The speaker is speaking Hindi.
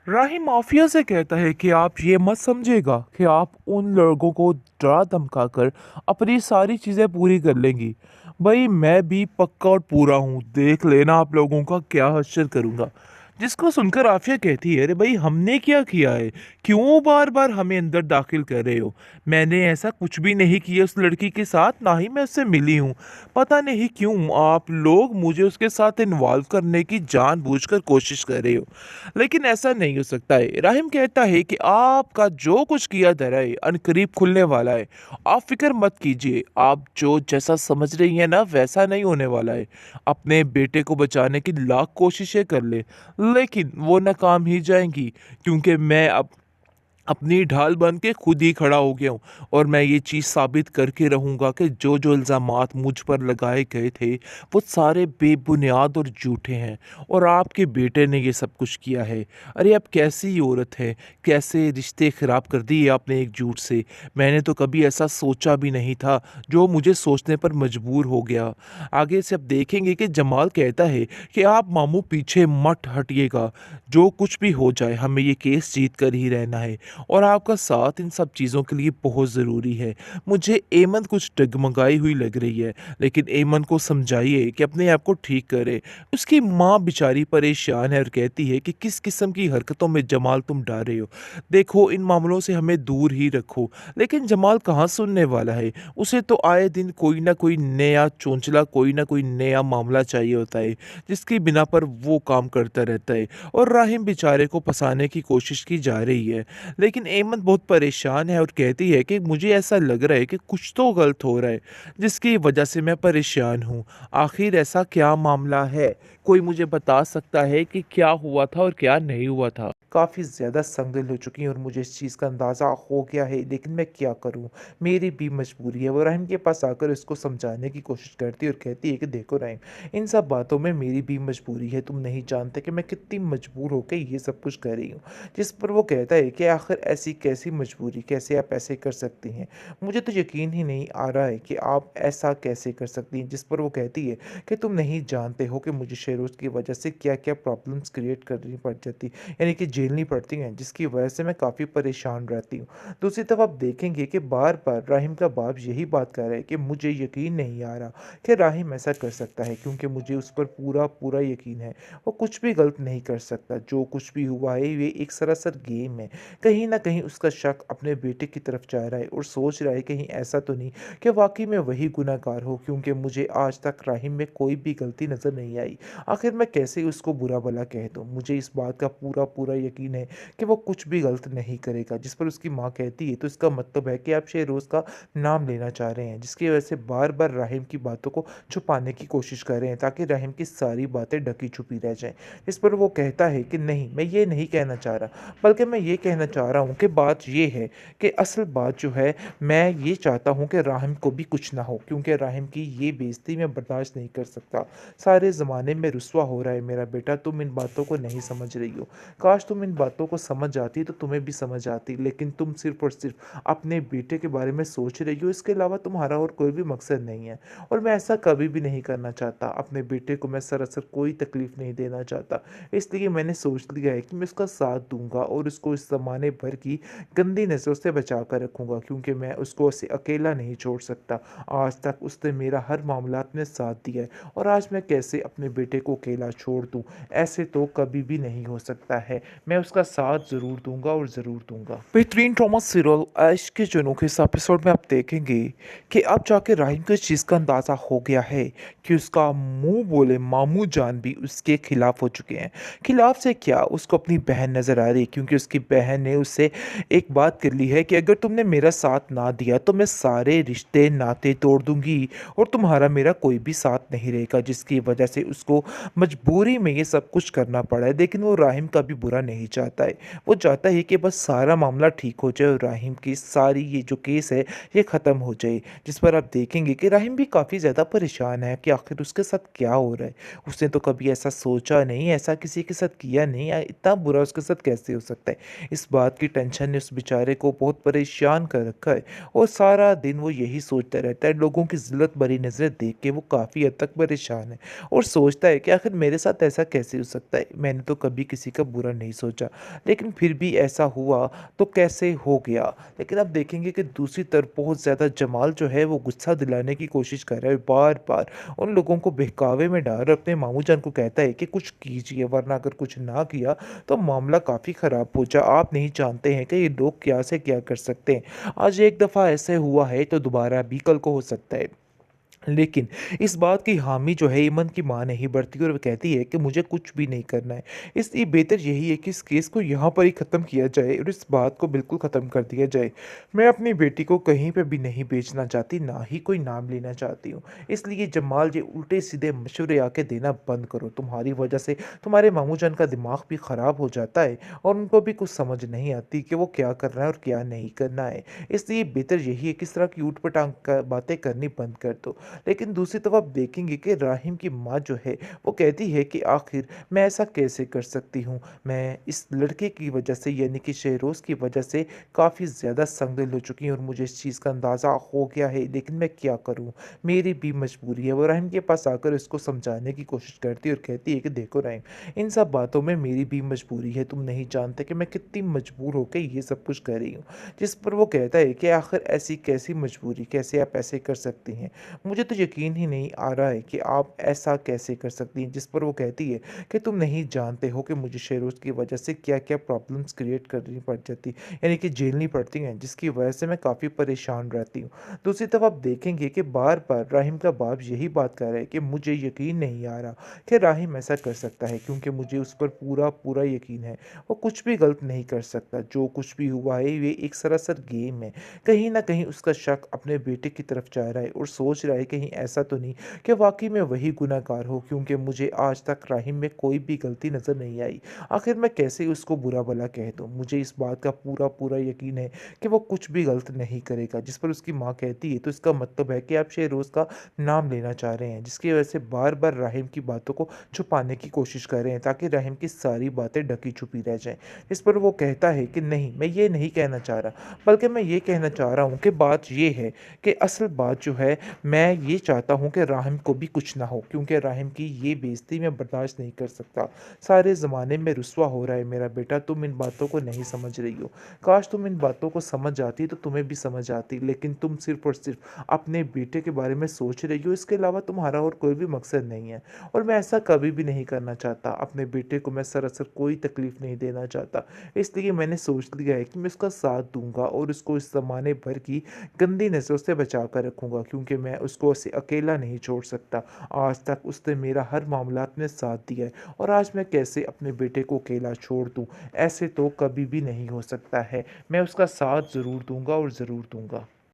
राही माफिया से कहता है कि आप ये मत समझेगा कि आप उन लोगों को डरा धमका कर अपनी सारी चीज़ें पूरी कर लेंगी। भाई मैं भी पक्का और पूरा हूँ, देख लेना आप लोगों का क्या हश्र करूँगा। जिसको सुनकर आफिया कहती है, अरे भाई हमने क्या किया है, क्यों बार बार हमें अंदर दाखिल कर रहे हो। मैंने ऐसा कुछ भी नहीं किया उस लड़की के साथ, ना ही मैं उससे मिली हूँ। पता नहीं क्यों आप लोग मुझे उसके साथ इन्वॉल्व करने की जानबूझकर कोशिश कर रहे हो। लेकिन ऐसा नहीं हो सकता है। राहिम कहता है कि आपका जो कुछ किया धरा है अनकरीब खुलने वाला है। आप फिक्र मत कीजिए, आप जो जैसा समझ रही हैं ना वैसा नहीं होने वाला है। अपने बेटे को बचाने की लाख कोशिशें कर ले, लेकिन वो नाकाम ही जाएंगी, क्योंकि मैं अब अपनी ढाल बन के खुद ही खड़ा हो गया हूँ। और मैं ये चीज़ साबित करके रहूँगा कि जो जो इल्ज़ामात मुझ पर लगाए गए थे वो सारे बेबुनियाद और झूठे हैं, और आपके बेटे ने ये सब कुछ किया है। अरे अब कैसी औरत है, कैसे रिश्ते ख़राब कर दिए आपने एक झूठ से। मैंने तो कभी ऐसा सोचा भी नहीं था, जो मुझे सोचने पर मजबूर हो गया। आगे से अब देखेंगे कि जमाल कहता है कि आप मामू पीछे मत हटिएगा, जो कुछ भी हो जाए हमें ये केस जीत कर ही रहना है, और आपका साथ इन सब चीज़ों के लिए बहुत ज़रूरी है। मुझे एमन कुछ डगमगाई हुई लग रही है, लेकिन एमन को समझाइए कि अपने आप को ठीक करे। उसकी माँ बेचारी परेशान है और कहती है कि किस किस्म की हरकतों में जमाल तुम डाल रहे हो। देखो इन मामलों से हमें दूर ही रखो। लेकिन जमाल कहाँ सुनने वाला है। उसे तो आए दिन कोई ना कोई नया चोंचला, कोई ना कोई नया मामला चाहिए होता है, जिसकी बिना पर वो काम करता रहता है। और राहिम बेचारे को फंसाने की कोशिश की जा रही है। लेकिन एमन बहुत परेशान है और कहती है कि मुझे ऐसा लग रहा है कि कुछ तो गलत हो रहा है, जिसकी वजह से मैं परेशान हूँ। आखिर ऐसा क्या मामला है, कोई मुझे बता सकता है कि क्या हुआ था और क्या नहीं हुआ था। काफ़ी ज़्यादा संगल हो चुकी हैं और मुझे इस चीज़ का अंदाज़ा हो गया है, लेकिन मैं क्या करूँ, मेरी भी मजबूरी है। वो राहिम के पास आकर उसको समझाने की कोशिश करती है और कहती है कि देखो राहिम, इन सब बातों में मेरी भी मजबूरी है, तुम नहीं जानते कि मैं कितनी मजबूर होकर ये सब कुछ कर रही हूँ। जिस पर वो कहता है कि आखिर ऐसी कैसी मजबूरी, कैसे आप ऐसे कर सकती हैं। मुझे तो यकीन ही नहीं आ रहा है कि आप ऐसा कैसे कर सकती हैं। जिस पर वो कहती है कि तुम नहीं जानते हो कि मुझे शेरोज़ की वजह से क्या क्या प्रॉब्लम्स क्रिएट करनी पड़ जाती, यानी कि झेलनी पड़ती हैं, जिसकी वजह से मैं काफ़ी परेशान रहती हूँ। दूसरी तरफ आप देखेंगे कि बार बार राहिम का बाप यही बात कर रहा है कि मुझे यकीन नहीं आ रहा कि राहिम ऐसा कर सकता है, क्योंकि मुझे उस पर पूरा पूरा यकीन है। वो कुछ भी गलत नहीं कर सकता। जो कुछ भी हुआ है ये एक सरासर गेम है। कहीं न कहीं उसका शक अपने बेटे की तरफ जा रहा है और सोच रहा है कहीं ऐसा तो नहीं कि वाक़ई में वही गुनहगार हो, क्योंकि मुझे आज तक राहिम में कोई भी गलती नज़र नहीं आई। आखिर मैं कैसे उसको बुरा-भला कह दूँ? मुझे इस बात का पूरा-पूरा यकीन है कि वो कुछ भी गलत नहीं करेगा। जिस पर उसकी माँ कहती है, तो इसका मतलब है कि आप शेहरोज़ का नाम लेना चाह रहे हैं, जिसकी वजह से बार-बार राहिम की बातों को छुपाने की कोशिश कर रहे हैं, ताकि राहिम की सारी बातें ढकी-छुपी रह जाएँ। इस पर वो कहता है कि नहीं, मैं ये नहीं कहना चाह रहा, बल्कि मैं ये कहना चाह रहा हूँ कि बात ये है कि असल बात जो है, मैं ये चाहता हूँ कि राहिम को भी कुछ ना हो, क्योंकि राहिम की ये बेइज़्ज़ती मैं बर्दाश्त नहीं कर सकता। सारे ज़माने में रुसवा हो रहा है मेरा बेटा, तुम इन बातों को नहीं समझ रही हो। काश तुम इन बातों को समझ जाती तो तुम्हें भी समझ आती, लेकिन तुम सिर्फ़ और सिर्फ़ अपने बेटे के बारे में सोच रही हो, इसके अलावा तुम्हारा और कोई भी मकसद नहीं है। और मैं ऐसा कभी भी नहीं करना चाहता। अपने बेटे को मैं सरासर कोई तकलीफ़ नहीं देना चाहता। इसलिए मैंने सोच लिया है कि मैं उसका साथ दूँगा और उसको इस ज़माने भर की गंदी नज़रों से बचा कर रखूँगा, क्योंकि मैं उसको ऐसे अकेला नहीं छोड़ सकता। आज तक उसने मेरा हर मामलात में साथ दिया है, और आज मैं कैसे अपने बेटे को अकेला छोड़ दूँ? ऐसे तो कभी भी नहीं हो सकता है। मैं उसका साथ ज़रूर दूँगा और ज़रूर दूँगा। बेहतरीन ट्रॉमा सीरियल ऐश के जुनून के इस एपिसोड में आप देखेंगे कि अब जाके राहिम को इस चीज़ का अंदाज़ा हो गया है कि उसका मुँह बोले मामू जान भी उसके खिलाफ हो चुके हैं। खिलाफ से क्या, उसको अपनी बहन नज़र आ रही है, क्योंकि उसकी बहन ने उससे एक बात कर ली है कि अगर तुमने मेरा साथ ना दिया तो मैं सारे रिश्ते नाते तोड़ दूँगी और तुम्हारा मेरा कोई भी साथ नहीं रहेगा, जिसकी वजह से उसको मजबूरी में ये सब कुछ करना पड़ा है। लेकिन वो राहिम का भी बुरा नहीं चाहता है। वो चाहता है कि बस सारा मामला ठीक हो जाए और राहिम की सारी ये जो केस है ये ख़त्म हो जाए। जिस पर आप देखेंगे कि राहिम भी काफ़ी ज़्यादा परेशान है कि आखिर उसके साथ क्या हो रहा है। उसने तो कभी ऐसा सोचा नहीं, ऐसा किसी के साथ किया नहीं, इतना बुरा उसके साथ कैसे हो सकता है। इस बात की टेंशन ने उस बेचारे को बहुत परेशान कर रखा है, और सारा दिन वो यही सोचता रहता है। लोगों की ज़िल्लत भरी नज़रें देख के वो काफ़ी हद तक परेशान है और सोचता है कि आखिर मेरे साथ ऐसा कैसे हो सकता है। मैंने तो कभी किसी का बुरा नहीं सोचा। लेकिन फिर भी ऐसा हुआ तो कैसे हो गया। लेकिन अब देखेंगे कि दूसरी तरफ बहुत ज़्यादा जमाल जो है वो गुस्सा दिलाने की कोशिश कर रहा है, बार-बार उन लोगों को बहकावे में डाल रहा है। अपने मामू जान को कहता है कि कुछ कीजिए, वरना अगर कुछ ना किया तो मामला काफ़ी ख़राब हो जाए। आप नहीं जानते हैं कि ये लोग क्या से क्या कर सकते हैं। आज एक दफ़ा ऐसे हुआ है तो दोबारा भी कल को हो सकता है। लेकिन इस बात की हामी जो है ईमन की माँ नहीं बढ़ती और वो कहती है कि मुझे कुछ भी नहीं करना है। इसलिए बेहतर यही है कि इस केस को यहाँ पर ही ख़त्म किया जाए और इस बात को बिल्कुल ख़त्म कर दिया जाए। मैं अपनी बेटी को कहीं पे भी नहीं बेचना चाहती, ना ही कोई नाम लेना चाहती हूँ। इसलिए जमाल ये उल्टे-सीधे मशवरे आके देना बंद करो। तुम्हारी वजह से तुम्हारे मामू जान का दिमाग भी ख़राब हो जाता है और उनको भी कुछ समझ नहीं आती कि वो क्या करना है और क्या नहीं करना है। इसलिए बेहतर यही है कि इस तरह की ऊट-पटांग क बातें करनी बंद कर दो। लेकिन दूसरी तरफ आप देखेंगे कि राहिम की माँ जो है वो कहती है कि आखिर मैं ऐसा कैसे कर सकती हूँ। मैं इस लड़के की वजह से यानी कि शहरोज़ की वजह से काफ़ी ज़्यादा संगदिल हो चुकी हूँ और मुझे इस चीज़ का अंदाज़ा हो गया है, लेकिन मैं क्या करूँ? मेरी भी मजबूरी है। वो राहिम के पास आकर इसको समझाने की कोशिश करती है और कहती है कि देखो राहिम, इन सब बातों में मेरी भी मजबूरी है। तुम नहीं जानते कि मैं कितनी मजबूर होकर ये सब कुछ कर रही हूँ। जिस पर वो कहता है कि आखिर ऐसी कैसी मजबूरी, कैसे आप ऐसे कर सकती हैं? मुझे तो यकीन ही नहीं आ रहा है कि आप ऐसा कैसे कर सकती हैं। जिस पर वो कहती है कि तुम नहीं जानते हो कि मुझे शेरोज़ की वजह से क्या-क्या प्रॉब्लम्स क्रिएट करनी पड़ जाती, यानी कि झेलनी पड़ती हैं, जिसकी वजह से मैं काफ़ी परेशान रहती हूँ। दूसरी तरफ आप देखेंगे कि बार-बार राहिम का बाप यही बात कर रहा है कि मुझे यकीन नहीं आ रहा कि राहिम ऐसा कर सकता है, क्योंकि मुझे उस पर पूरा-पूरा यकीन है। वो कुछ भी गलत नहीं कर सकता। जो कुछ भी हुआ है ये एक सरासर गेम है। कहीं न कहीं उसका शक अपने बेटे की तरफ जा रहा है और सोच रहा है कहीं ऐसा तो नहीं कि वाक़ई में वही गुनहगार हो, क्योंकि मुझे आज तक राहिम में कोई भी गलती नज़र नहीं आई। आखिर मैं कैसे उसको बुरा-भला कह दूँ? मुझे इस बात का पूरा-पूरा यकीन है कि वो कुछ भी गलत नहीं करेगा। जिस पर उसकी माँ कहती है तो इसका मतलब है कि आप शहरोज़ का नाम लेना चाह रहे हैं, जिसकी वजह से बार-बार राहिम की बातों को छुपाने की कोशिश कर रहे हैं ताकि राहिम की सारी बातें ढकी-छुपी रह जाएँ। इस पर वो कहता है कि नहीं, मैं ये नहीं कहना चाह रहा, बल्कि मैं ये कहना चाह रहा हूँ कि बात ये है कि असल बात जो है, मैं ये चाहता हूँ कि राहिम को भी कुछ ना हो, क्योंकि राहिम की ये बेइज़्ज़ती मैं बर्दाश्त नहीं कर सकता। सारे ज़माने में रुसवा हो रहा है मेरा बेटा, तुम इन बातों को नहीं समझ रही हो। काश तुम इन बातों को समझ जाती तो तुम्हें भी समझ आती, लेकिन तुम सिर्फ़ और सिर्फ़ अपने बेटे के बारे में सोच रही हो, इसके अलावा तुम्हारा और कोई भी मकसद नहीं है। और मैं ऐसा कभी भी नहीं करना चाहता। अपने बेटे को मैं सरासर कोई तकलीफ़ नहीं देना चाहता। इसलिए मैंने सोच लिया है कि मैं उसका साथ दूँगा और उसको इस ज़माने भर की गंदी नज़रों से बचा कर रखूँगा, क्योंकि मैं उसको ऐसे अकेला नहीं छोड़ सकता। आज तक उसने मेरा हर मामलात में साथ दिया है और आज मैं कैसे अपने बेटे को अकेला छोड़ दूँ? ऐसे तो कभी भी नहीं हो सकता है। मैं उसका साथ ज़रूर दूँगा और ज़रूर दूँगा।